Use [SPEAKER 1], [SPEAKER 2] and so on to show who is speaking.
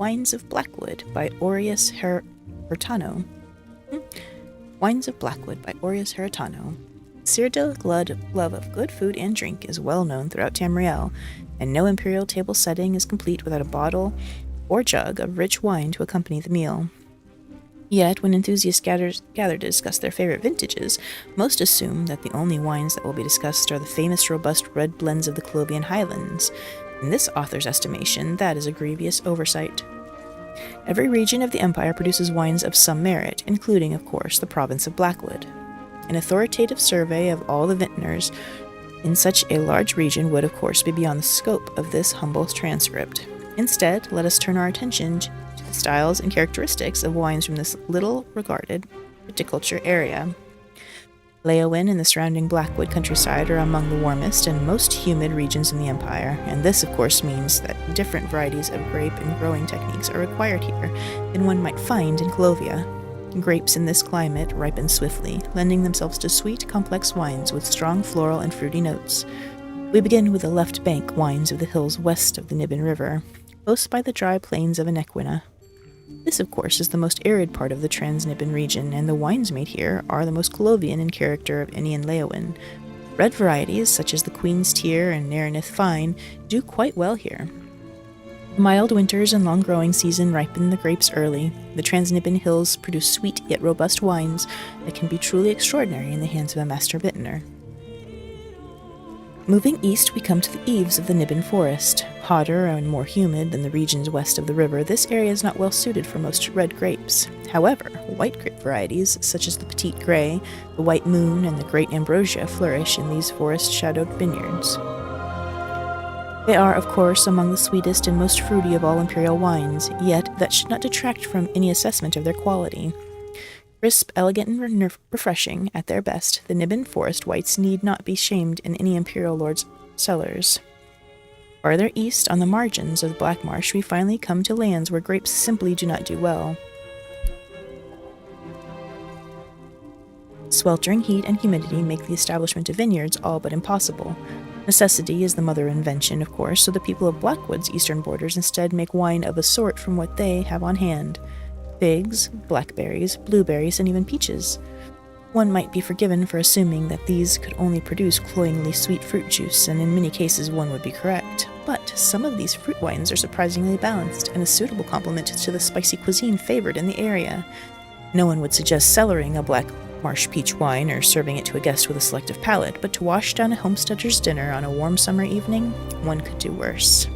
[SPEAKER 1] Wines of Blackwood by Aureus Hertano. Wines of Blackwood by Aureus Hertano. Cyrdiil's love of good food and drink is well known throughout Tamriel, and no imperial table setting is complete without a bottle or jug of rich wine to accompany the meal. Yet, when enthusiasts gather to discuss their favorite vintages, most assume that the only wines that will be discussed are the famous robust red blends of the Clovian Highlands. In this author's estimation, that is a grievous oversight. Every region of the Empire produces wines of some merit, including, of course, the province of Blackwood. An authoritative survey of all the vintners in such a large region would, of course, be beyond the scope of this humble transcript. Instead, let us turn our attention to the styles and characteristics of wines from this little-regarded viticulture area. Leyawiin and the surrounding Blackwood countryside are among the warmest and most humid regions in the Empire, and this, of course, means that different varieties of grape and growing techniques are required here than one might find in Clovia. Grapes in this climate ripen swiftly, lending themselves to sweet, complex wines with strong floral and fruity notes. We begin with the left bank wines of the hills west of the Niben River, close by the dry plains of Anequina. This, of course, is the most arid part of the Trans-Niben region, and the wines made here are the most Clovian in character of any in Leyawiin. Red varieties, such as the Queen's Tear and Naranith Fine, do quite well here. Mild winters and long growing season ripen the grapes early. The Trans-Niben hills produce sweet yet robust wines that can be truly extraordinary in the hands of a master vintner. Moving east, we come to the eaves of the Niben Forest. Hotter and more humid than the regions west of the river, this area is not well suited for most red grapes. However, white grape varieties, such as the Petite Grey, the White Moon, and the Great Ambrosia, flourish in these forest-shadowed vineyards. They are, of course, among the sweetest and most fruity of all imperial wines, yet that should not detract from any assessment of their quality. Crisp, elegant, and refreshing at their best, the Niben Forest whites need not be shamed in any imperial lord's cellars. Farther east, on the margins of the Black Marsh, we finally come to lands where grapes simply do not do well. Sweltering heat and humidity make the establishment of vineyards all but impossible. Necessity is the mother of invention, of course, so the people of Blackwood's eastern borders instead make wine of a sort from what they have on hand: figs, blackberries, blueberries, and even peaches. One might be forgiven for assuming that these could only produce cloyingly sweet fruit juice, and in many cases one would be correct. But some of these fruit wines are surprisingly balanced and a suitable complement to the spicy cuisine favored in the area. No one would suggest cellaring a Black Marsh peach wine or serving it to a guest with a selective palate, but to wash down a homesteader's dinner on a warm summer evening, one could do worse.